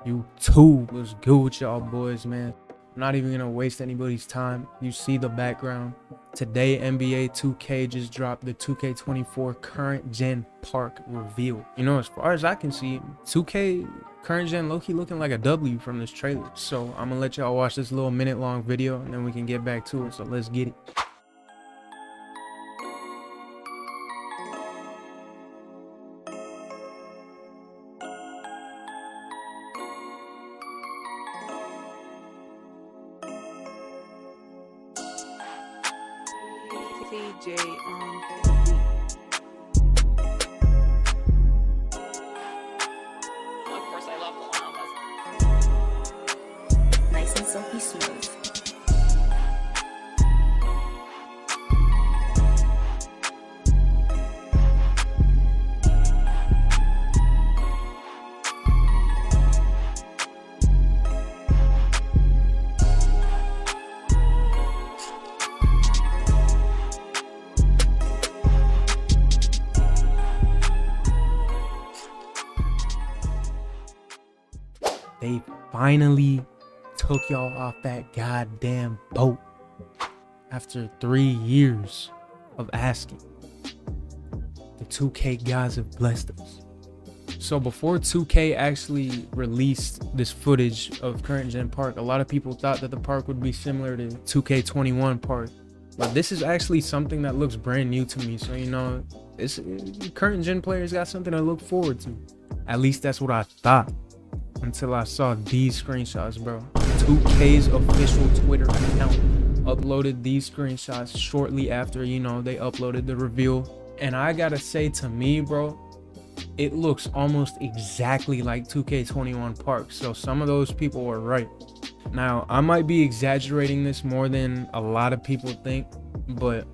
YouTube, was good with y'all boys, man. I'm not even gonna waste anybody's time. You see the background. Today, NBA 2K just dropped the 2K24 current gen park reveal. You know, as far as I can see, 2K current gen low-key looking like a W from this trailer. So I'm gonna let y'all watch this little minute-long video, and then we can get back to it. So let's get it. CJ on the beat. Of course, I love the llamas. Nice and silky smooth. They finally took y'all off that goddamn boat after 3 years of asking. The 2K guys have blessed us. So before 2K actually released this footage of current gen park, a lot of people thought that the park would be similar to 2K21 park, but this is actually something that looks brand new to me. So, you know, it's current gen players got something to look forward to. At least that's what I thought, until I saw these screenshots, bro. 2K's official Twitter account uploaded these screenshots shortly after, you know, they uploaded the reveal. And I gotta say, to me, bro, it looks almost exactly like 2K21 park. So some of those people were right. Now, I might be exaggerating this more than a lot of people think, but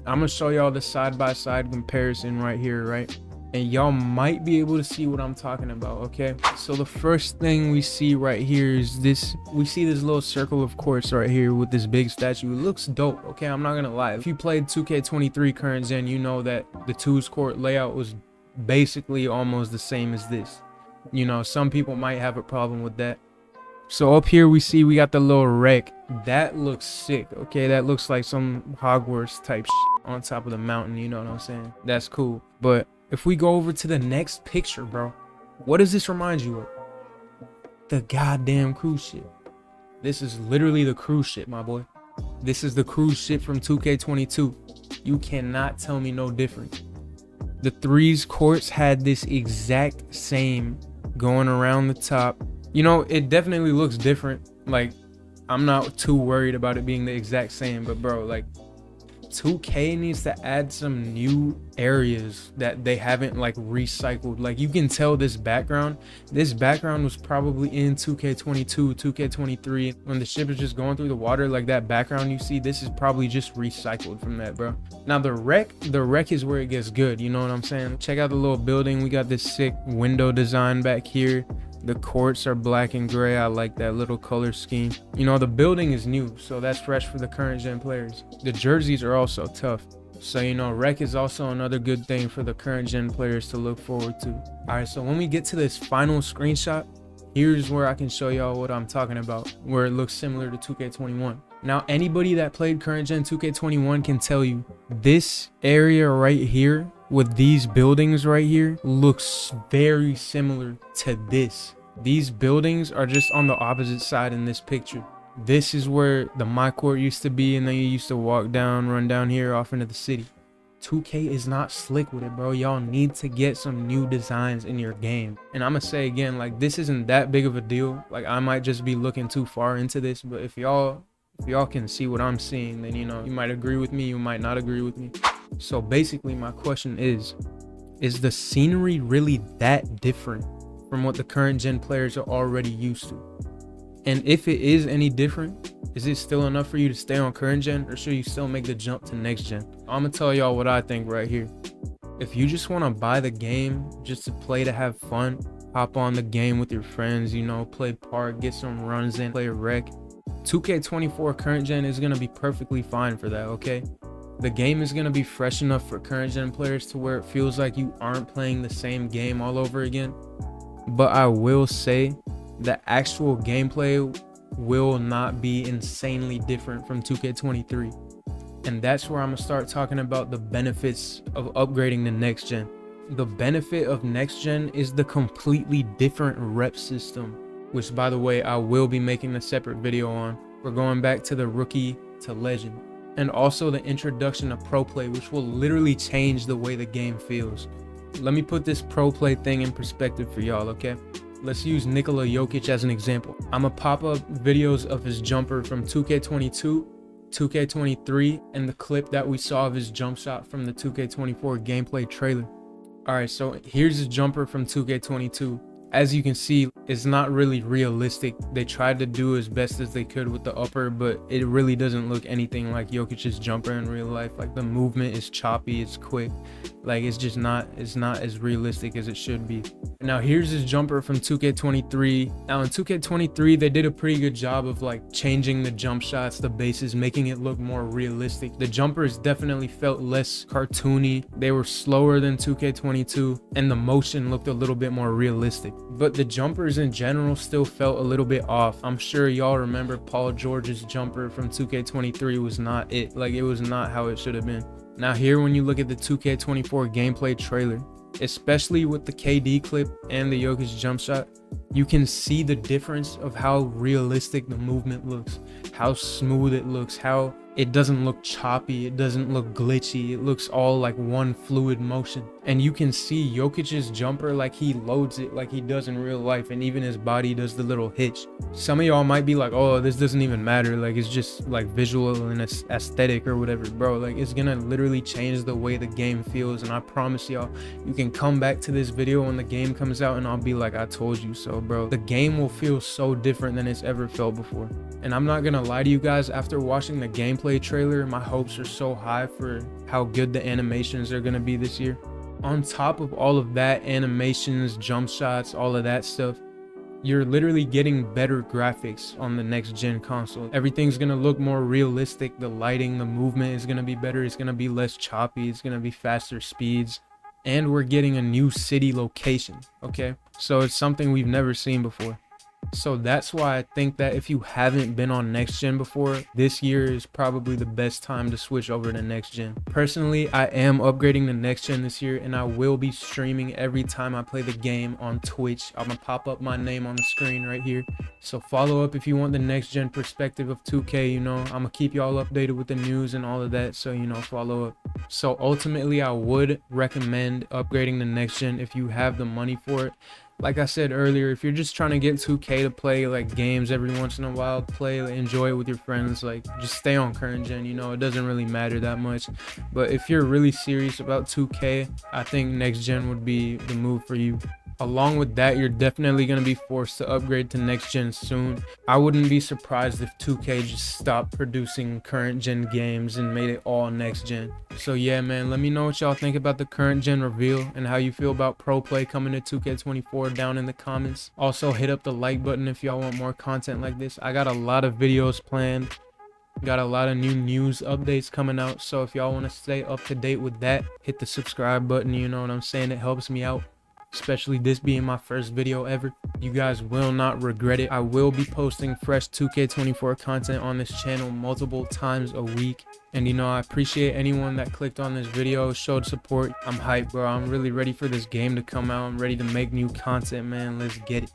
I'm gonna show y'all the side-by-side comparison right here, right? And y'all might be able to see what I'm talking about. Okay, so the first thing we see right here is this. We see this little circle of course right here with this big statue. It looks dope. Okay, I'm not gonna lie, if you played 2K23 current gen, you know that the 2's court layout was basically almost the same as this. You know, some people might have a problem with that. So up here we see we got the little wreck. That looks sick. Okay, that looks like some Hogwarts type shit on top of the mountain, you know what I'm saying? That's cool. But if we go over to the next picture, bro, what does this remind you of? The goddamn cruise ship. This is literally the cruise ship, my boy. This is the cruise ship from 2K22. You cannot tell me no different. The 3's courts had this exact same going around the top. You know, it definitely looks different. Like, I'm not too worried about it being the exact same, but bro, like, 2K needs to add some new areas that they haven't like recycled. Like, you can tell this background was probably in 2K22, 2K23 when the ship is just going through the water. Like, that background you see, this is probably just recycled from that, bro. Now the wreck is where it gets good, you know what I'm saying? Check out the little building. We got this sick window design back here. The courts are black and gray. I like that little color scheme. You know, the building is new, so that's fresh for the current gen players. The jerseys are also tough. So, you know, rec is also another good thing for the current gen players to look forward to. All right, so when we get to this final screenshot, here's where I can show y'all what I'm talking about, where it looks similar to 2K21. Now, anybody that played current gen 2K21 can tell you this area right here with these buildings right here looks very similar to this. These buildings are just on the opposite side in this picture. This is where the my court used to be, and then you used to walk down, run down here off into the city. 2K is not slick with it, bro. Y'all need to get some new designs in your game. And I'm gonna say again, like, this isn't that big of a deal. Like, I might just be looking too far into this, but if y'all can see what I'm seeing, then, you know, you might agree with me, you might not agree with me. So basically my question is the scenery really that different from what the current gen players are already used to? And if it is any different, is it still enough for you to stay on current gen, or should you still make the jump to next gen? I'm gonna tell y'all what I think right here. If you just want to buy the game just to play to have fun, hop on the game with your friends, you know, play park, get some runs in, play rec, 2K24 current gen is gonna be perfectly fine for that. Okay, the game is gonna be fresh enough for current gen players to where it feels like you aren't playing the same game all over again. but I will say the actual gameplay will not be insanely different from 2K23. And that's where I'm gonna start talking about the benefits of upgrading to next gen. The benefit of next gen is the completely different rep system, which by the way, I will be making a separate video on. We're going back to the rookie to legend. And also the introduction of Proplay, which will literally change the way the game feels. Let me put this Proplay thing in perspective for y'all, okay? Let's use Nikola Jokic as an example. I'ma pop up videos of his jumper from 2K22, 2K23, and the clip that we saw of his jump shot from the 2K24 gameplay trailer. Alright, so here's his jumper from 2K22. As you can see, it's not really realistic. They tried to do as best as they could with the upper, but it really doesn't look anything like Jokic's jumper in real life. Like the movement is choppy, it's quick. Like it's not as realistic as it should be. Now here's his jumper from 2K23. Now in 2K23, they did a pretty good job of like changing the jump shots, the bases, making it look more realistic. The jumpers definitely felt less cartoony. They were slower than 2K22, and the motion looked a little bit more realistic. But the jumpers in general still felt a little bit off. I'm sure y'all remember Paul George's jumper from 2K23 was not it. Like it was not how it should have been. Now here, when you look at the 2K24 gameplay trailer, especially with the KD clip and the Jokic jump shot, you can see the difference of how realistic the movement looks, how smooth it looks, how it doesn't look choppy, it doesn't look glitchy, it looks all like one fluid motion. And you can see Jokic's jumper like he loads it like he does in real life, and even his body does the little hitch. Some of y'all might be like, oh, this doesn't even matter, like it's just like visual and aesthetic or whatever. Bro, like it's gonna literally change the way the game feels, and I promise y'all, you can come back to this video when the game comes out and I'll be like, I told you so, bro. The game will feel so different than it's ever felt before. And I'm not gonna lie to you guys, after watching the gameplay trailer, my hopes are so high for how good the animations are gonna be this year. On top of all of that, animations, jump shots, all of that stuff, you're literally getting better graphics on the next gen console. Everything's gonna look more realistic. The lighting, the movement is gonna be better. It's gonna be less choppy. It's gonna be faster speeds. And we're getting a new city location, okay? So it's something we've never seen before. So that's why I think that if you haven't been on next gen before, this year is probably the best time to switch over to next gen. Personally, I am upgrading to next gen this year, and I will be streaming every time I play the game on Twitch. I'm gonna pop up my name on the screen right here. So follow up if you want the next gen perspective of 2K, you know. I'm gonna keep y'all updated with the news and all of that, so you know, follow up. So ultimately, I would recommend upgrading to next gen if you have the money for it. Like I said earlier, if you're just trying to get 2K to play like games every once in a while, play, enjoy it with your friends, like just stay on current gen, you know, it doesn't really matter that much. But if you're really serious about 2K, I think next gen would be the move for you. Along with that, you're definitely going to be forced to upgrade to next gen soon. I wouldn't be surprised if 2K just stopped producing current gen games and made it all next gen. So yeah, man, let me know what y'all think about the current gen reveal and how you feel about Proplay coming to 2K24 down in the comments. Also, hit up the like button if y'all want more content like this. I got a lot of videos planned. Got a lot of new news updates coming out. So if y'all want to stay up to date with that, hit the subscribe button. You know what I'm saying? It helps me out. Especially this being my first video ever. You guys will not regret it. I will be posting fresh 2K24 content on this channel multiple times a week. And you know, I appreciate anyone that clicked on this video, showed support. I'm hyped, bro. I'm really ready for this game to come out. I'm ready to make new content, man. Let's get it.